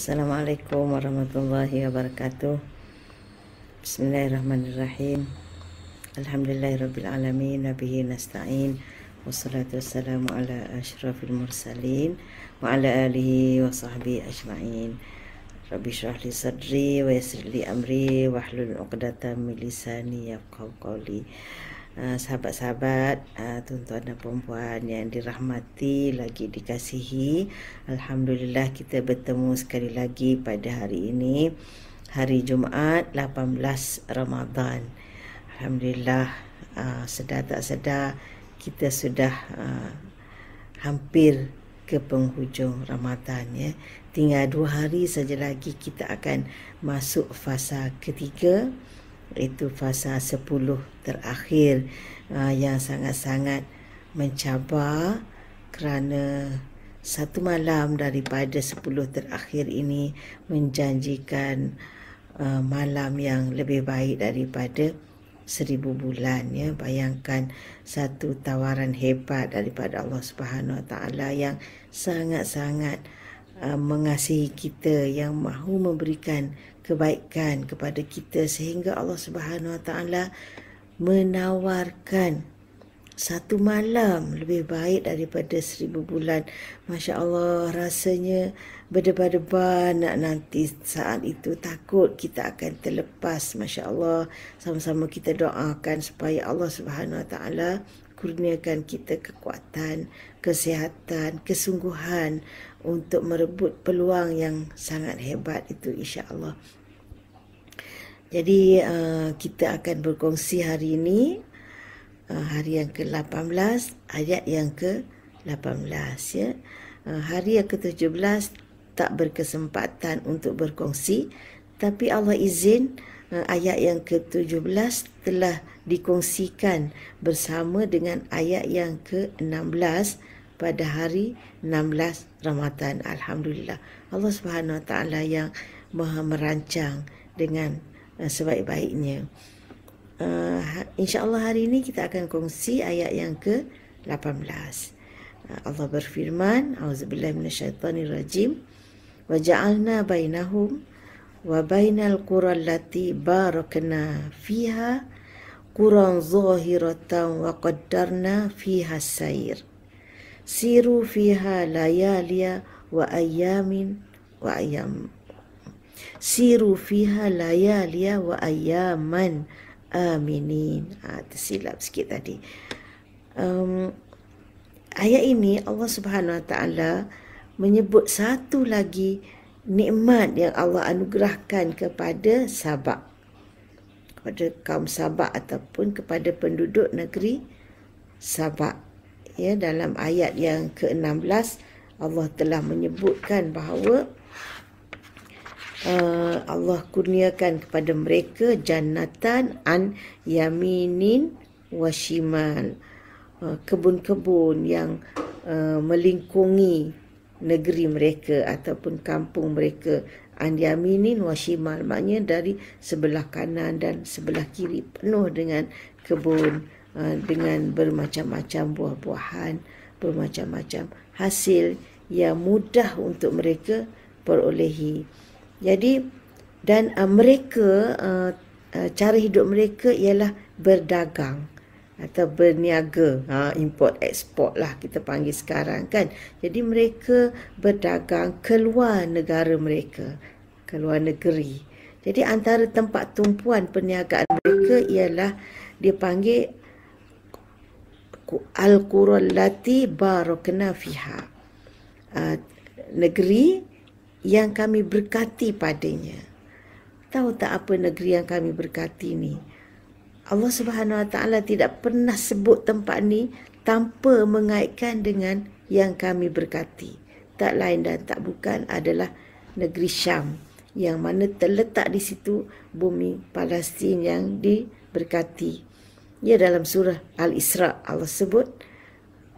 Assalamualaikum warahmatullahi wabarakatuh. Bismillahirrahmanirrahim. Alhamdulillahirrabbilalamin. Nabihi nasta'in. Wassalatu wassalamu ala ashrafil mursalin wa ala alihi wa sahbihi ajma'in. Rabbi syrah li sadri wa yassir li amri wahlul 'uqdatam min lisani yafqahu qawli. Sahabat-sahabat, tuan-tuan dan puan-puan yang dirahmati lagi dikasihi, alhamdulillah kita bertemu sekali lagi pada hari ini, hari Jumaat 18 Ramadan. Alhamdulillah, sedar tak sedar kita sudah hampir ke penghujung Ramadan ya. Tinggal 2 hari saja lagi kita akan masuk fasa ketiga, iaitu fasa 10 terakhir yang sangat-sangat mencabar, kerana satu malam daripada 10 terakhir ini menjanjikan malam yang lebih baik daripada 1000 bulan ya. Bayangkan satu tawaran hebat daripada Allah Subhanahu Wa Taala yang sangat-sangat mengasihi kita, yang mahu memberikan kebaikan kepada kita, sehingga Allah Subhanahu Wa Taala menawarkan satu malam lebih baik daripada 1000 bulan. Masya Allah, rasanya berdebar-debar nak nanti saat itu, takut kita akan terlepas. Masya Allah, sama-sama kita doakan supaya Allah Subhanahu Wa Taala kurniakan kita kekuatan, kesihatan, kesungguhan untuk merebut peluang yang sangat hebat itu, insya-Allah. Jadi kita akan berkongsi hari ini hari yang ke-18, ayat yang ke-18 ya. Hari yang ke-17 tak berkesempatan untuk berkongsi, tapi Allah izin ayat yang ke-17 telah dikongsikan bersama dengan ayat yang ke-16 pada hari 16 Ramadan. Alhamdulillah, Allah Subhanahu Wa Taala yang Maha merancang dengan sebaik-baiknya. InsyaAllah hari ini kita akan kongsi ayat yang ke-18. Allah berfirman, A'udzubillahi minasyaitonirrajim. Wa ja'alna bainahum wa bainal qura allati barakna fiha quran zahiratan wa qaddarna fiha sayr. Siru fiha layaliya wa ayamin wa ayam. Siru fiha layaliya wa ayaman aminin. Tersilap sikit tadi. Ayat ini Allah Subhanahu Wa Taala menyebut satu lagi nikmat yang Allah anugerahkan kepada Sabak, kepada kaum Sabak ataupun kepada penduduk negeri Sabak. Ya, dalam ayat yang ke-16 Allah telah menyebutkan bahawa Allah kurniakan kepada mereka jannatan an yaminin wa shimal, kebun-kebun yang melingkungi negeri mereka ataupun kampung mereka. An yaminin wa shimal maknanya dari sebelah kanan dan sebelah kiri penuh dengan kebun, dengan bermacam-macam buah-buahan, bermacam-macam hasil yang mudah untuk mereka perolehi. Jadi dan mereka cara hidup mereka ialah berdagang atau berniaga, import export lah kita panggil sekarang kan. Jadi mereka berdagang keluar negara mereka, keluar negeri. Jadi antara tempat tumpuan perniagaan mereka ialah dipanggil al-qura allati barakna fiha, negeri yang kami berkati padanya. Tahu tak apa negeri yang kami berkati ni? Allah Subhanahu Wa Taala tidak pernah sebut tempat ni tanpa mengaitkan dengan yang kami berkati. Tak lain dan tak bukan adalah negeri Syam, yang mana terletak di situ bumi Palestin yang diberkati. Ya, dalam surah Al-Isra Allah sebut,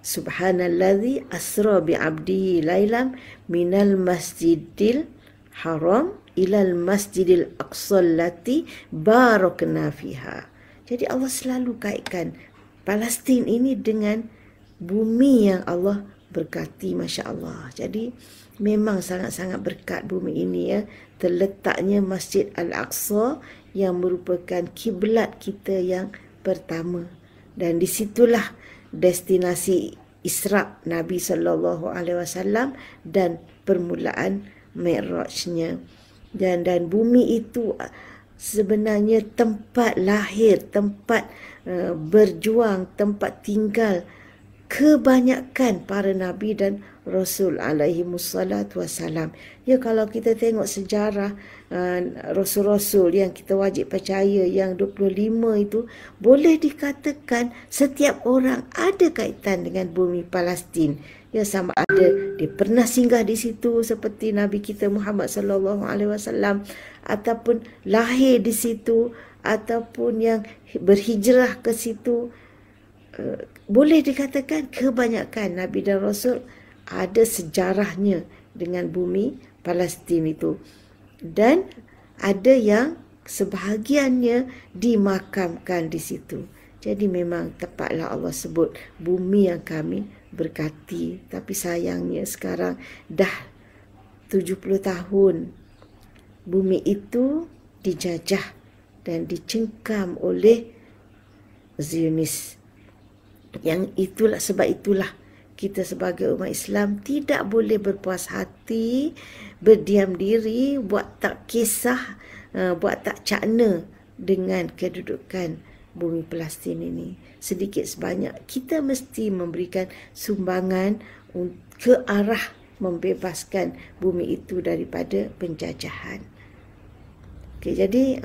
Subhanallazi asra bi'abdihi lailam minal masjidil haram ilal masjidil aqsa allati barakna fiha. Jadi Allah selalu kaitkan Palestin ini dengan bumi yang Allah berkati, Masya Allah. Jadi Memang sangat-sangat berkat bumi ini ya. Terletaknya Masjid Al-Aqsa yang merupakan kiblat kita yang pertama. Dan disitulah destinasi Isra' Nabi SAW dan permulaan Mi'rajnya. Dan bumi itu sebenarnya tempat lahir, tempat berjuang, tempat tinggal kebanyakan para Nabi dan Rasul alaihimussalatu wassalam. Ya, kalau kita tengok sejarah Rasul-Rasul yang kita wajib percaya yang 25 itu, boleh dikatakan setiap orang ada kaitan dengan bumi Palestin. Ya, sama ada dia pernah singgah di situ seperti Nabi kita Muhammad sallallahu alaihi wasallam, ataupun lahir di situ, ataupun yang berhijrah ke situ. Boleh dikatakan kebanyakan Nabi dan Rasul ada sejarahnya dengan bumi Palestin itu. Dan ada yang sebahagiannya dimakamkan di situ. Jadi memang tepatlah Allah sebut bumi yang kami berkati. Tapi sayangnya sekarang dah 70 tahun bumi itu dijajah dan dicengkam oleh Zionis. Sebab itulah kita sebagai umat Islam tidak boleh berpuas hati, berdiam diri, buat tak kisah, buat tak cakna dengan kedudukan bumi Palestin ini. Sedikit sebanyak kita mesti memberikan sumbangan ke arah membebaskan bumi itu daripada penjajahan. Okay, jadi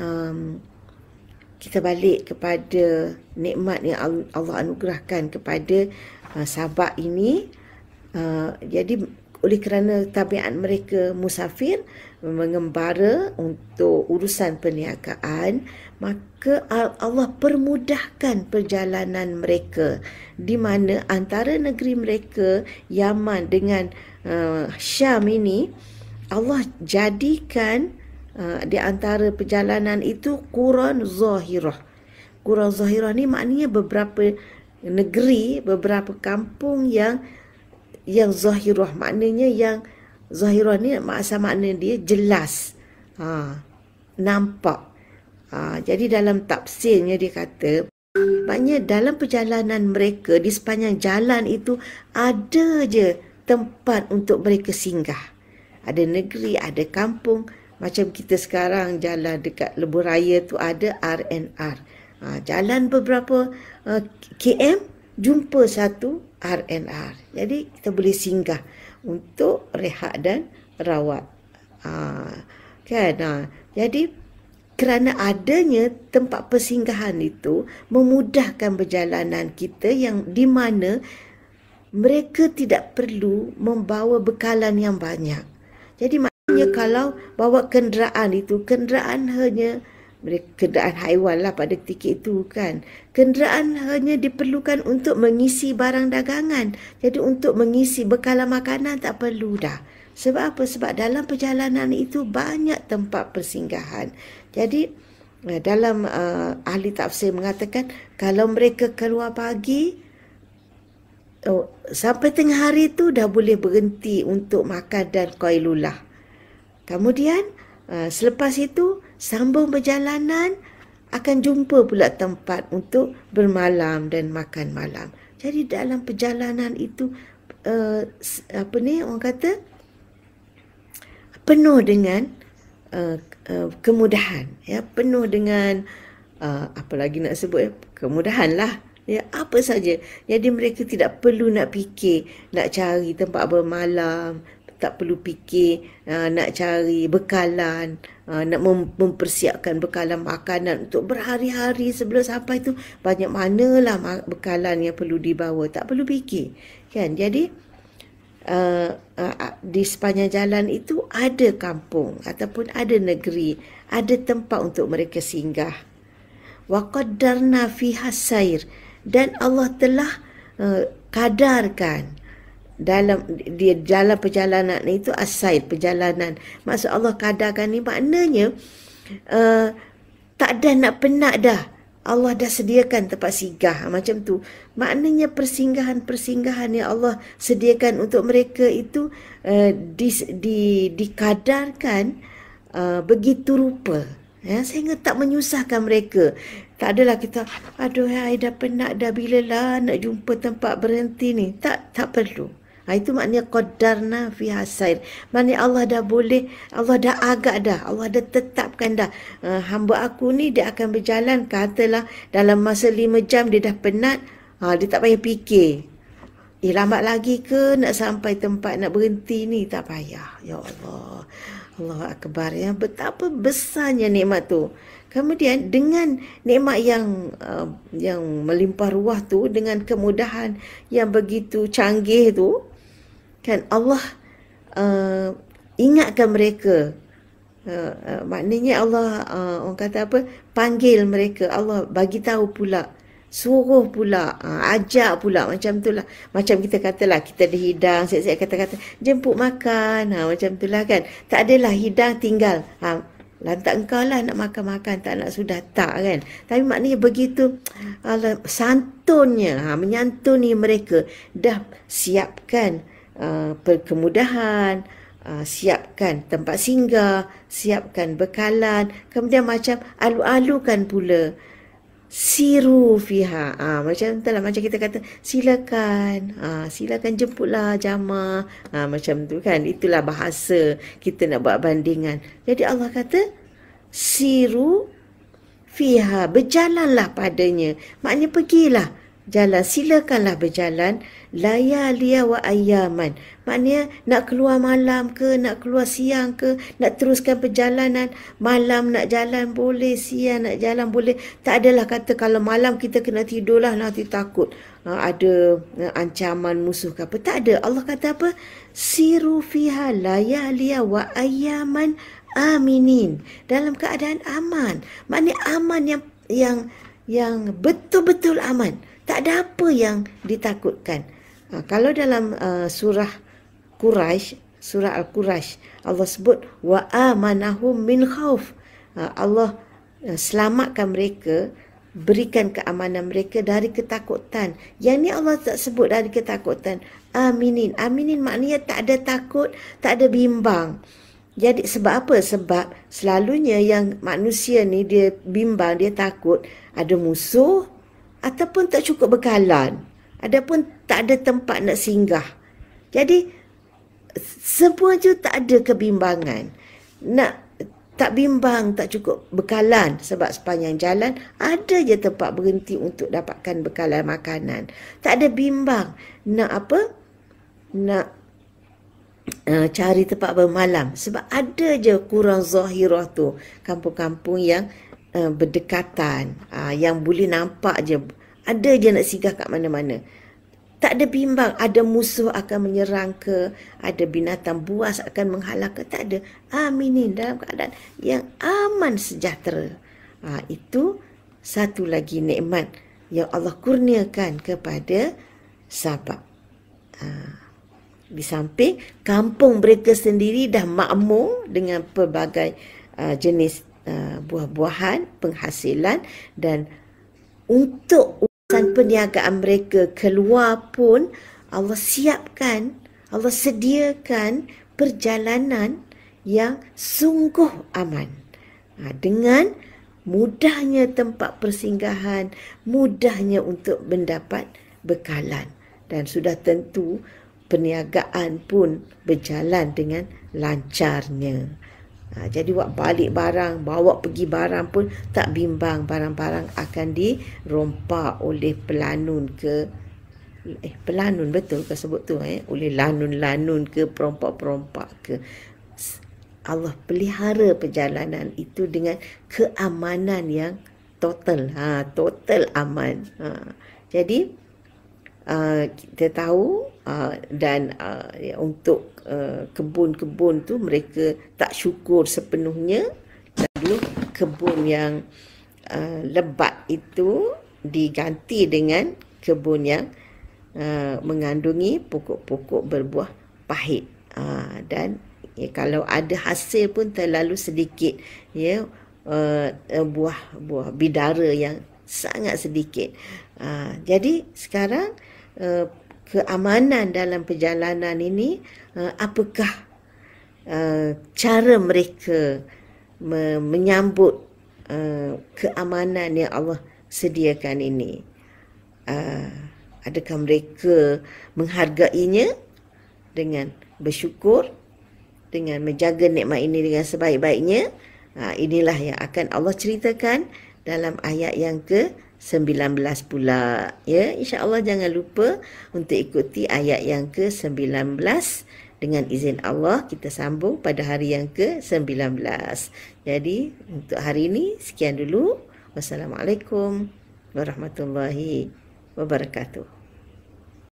kita balik kepada nikmat yang Allah anugerahkan kepada sahabat ini. Jadi oleh kerana tabiat mereka musafir, mengembara untuk urusan perniagaan, maka Allah permudahkan perjalanan mereka, di mana antara negeri mereka Yaman dengan Syam ini, Allah jadikan di antara perjalanan itu Quran Zahirah. Quran Zahirah ni maknanya beberapa negeri, beberapa kampung yang Zahirah. Maknanya yang Zahirah ni makna dia jelas, nampak. Jadi dalam tafsirnya dia kata, maknanya dalam perjalanan mereka di sepanjang jalan itu ada je tempat untuk mereka singgah. Ada negeri, ada kampung. Macam kita sekarang jalan dekat Lebuh Raya tu ada R&R. Jalan beberapa km, jumpa satu R&R. Jadi kita boleh singgah untuk rehat dan rawat. Jadi kerana adanya tempat persinggahan itu memudahkan perjalanan kita, yang di mana mereka tidak perlu membawa bekalan yang banyak. Jadi kalau bawa kenderaan itu, kenderaan haiwan lah pada ketika itu kan. Kenderaan hanya diperlukan untuk mengisi barang dagangan. Jadi untuk mengisi bekalan makanan tak perlu dah. Sebab apa? Sebab dalam perjalanan itu banyak tempat persinggahan. Jadi dalam ahli tafsir mengatakan, kalau mereka keluar pagi, sampai tengah hari tu dah boleh berhenti untuk makan dan qailulah. Kemudian selepas itu sambung perjalanan, akan jumpa pula tempat untuk bermalam dan makan malam. Jadi dalam perjalanan itu orang kata penuh dengan kemudahan, ya, penuh dengan apa lagi nak sebut, kemudahan lah. Ya, apa saja. Jadi mereka tidak perlu nak fikir nak cari tempat bermalam, tak perlu fikir nak cari bekalan, nak mempersiapkan bekalan makanan untuk berhari-hari sebelum sampai tu. Banyak manalah bekalan yang perlu dibawa, tak perlu fikir kan. Jadi di sepanjang jalan itu ada kampung ataupun ada negeri, ada tempat untuk mereka singgah. Wa qaddarna fiha sair, dan Allah telah kadarkan dalam perjalanan itu asair, perjalanan. Maksud Allah kadarkan ni maknanya tak ada nak penat dah Allah dah sediakan tempat singgah. Macam tu. Maknanya persinggahan-persinggahan yang Allah sediakan untuk mereka itu dikadarkan begitu rupa. Sehingga tak menyusahkan mereka. Tak adalah kita, aduh, I dah penat dah, bilalah nak jumpa tempat berhenti ni. Tak perlu. Itu maknanya qadarna fiha sair. Maknanya Allah dah boleh, Allah dah agak dah, Allah dah tetapkan dah. Hamba aku ni dia akan berjalan, katalah dalam masa 5 jam dia dah penat, dia tak payah fikir. Lambat lagi ke nak sampai tempat nak berhenti ni? Tak payah. Ya Allah. Allahu Akbar. Betapa besarnya nikmat tu. Kemudian dengan nikmat yang melimpah ruah tu, dengan kemudahan yang begitu canggih tu, kan Allah ingatkan mereka. Maknanya Allah orang kata apa? Panggil mereka. Allah bagi tahu pula, suruh pula, ajak pula, macam tu lah. Macam kita katalah, kita ada hidang, saya kata-kata jemput makan, macam tu lah kan. Tak adalah hidang tinggal, lantak engkau lah nak makan-makan, tak nak sudah, tak kan. Tapi maknanya begitu santunnya, menyantuni mereka, dah siapkan kemudahan, siapkan tempat singgah, siapkan bekalan, kemudian macam alu-alukan pula, siru fiha, macam tu lah, macam kita kata silakan, silakan jemputlah jamaah, macam tu kan. Itulah bahasa kita nak buat bandingan. Jadi Allah kata siru fiha, berjalanlah padanya, maknanya pergilah jalan, silakanlah berjalan, layaliya wa ayyaman, maknanya nak keluar malam ke, nak keluar siang ke, nak teruskan perjalanan, malam nak jalan boleh, siang nak jalan boleh. Tak adalah kata kalau malam kita kena tidurlah, nanti takut ada ancaman musuh ke apa. Tak ada. Allah kata apa? Siru fiha layaliya wa ayyaman aminin, dalam keadaan aman. Maknanya aman yang betul-betul aman. Tak ada apa yang ditakutkan. Kalau dalam surah Quraisy, surah Al-Quraisy, Allah sebut wa amanahum min khauf. Allah selamatkan mereka, berikan keamanan mereka dari ketakutan. Yang ni Allah tak sebut dari ketakutan. Aminin. Aminin maknanya tak ada takut, tak ada bimbang. Jadi sebab apa? Sebab selalunya yang manusia ni dia bimbang, dia takut ada musuh, ataupun tak cukup bekalan, ataupun tak ada tempat nak singgah. Jadi semua tu tak ada kebimbangan. Tak bimbang, tak cukup bekalan, sebab sepanjang jalan ada je tempat berhenti untuk dapatkan bekalan makanan. Tak ada bimbang nak apa? Nak cari tempat bermalam, sebab ada je kurang zahirah tu, kampung-kampung yang berdekatan, yang boleh nampak je, ada je nak singgah kat mana-mana. Tak ada bimbang ada musuh akan menyerang ke, ada binatang buas akan menghalang ke, tak ada. Aminin, dalam keadaan yang aman sejahtera. Itu satu lagi nikmat yang Allah kurniakan kepada sahabat. Di samping kampung mereka sendiri dah makmur dengan pelbagai jenis buah-buahan, penghasilan, dan untuk urusan perniagaan mereka keluar pun Allah siapkan, Allah sediakan perjalanan yang sungguh aman. Dengan mudahnya tempat persinggahan, mudahnya untuk mendapat bekalan, dan sudah tentu perniagaan pun berjalan dengan lancarnya. Jadi buat balik barang, bawa pergi barang pun tak bimbang, barang-barang akan dirompak oleh pelanun ke, pelanun betul ke sebut tu, oleh lanun-lanun ke, perompak-perompak ke. Allah pelihara perjalanan itu dengan keamanan yang total, total aman. Jadi kita tahu, dan untuk kebun-kebun tu mereka tak syukur sepenuhnya. Lalu kebun yang lebat itu diganti dengan kebun yang mengandungi pokok-pokok berbuah pahit, dan kalau ada hasil pun terlalu sedikit, buah bidara yang sangat sedikit. Jadi sekarang keamanan dalam perjalanan ini, apakah cara mereka menyambut keamanan yang Allah sediakan ini? Adakah mereka menghargainya dengan bersyukur, dengan menjaga nikmat ini dengan sebaik-baiknya? Inilah yang akan Allah ceritakan dalam ayat yang ke-19 pula. Ya, insya-Allah jangan lupa untuk ikuti ayat yang ke-19. Dengan izin Allah, kita sambung pada hari yang ke-19. Jadi, untuk hari ini sekian dulu. Wassalamualaikum warahmatullahi wabarakatuh.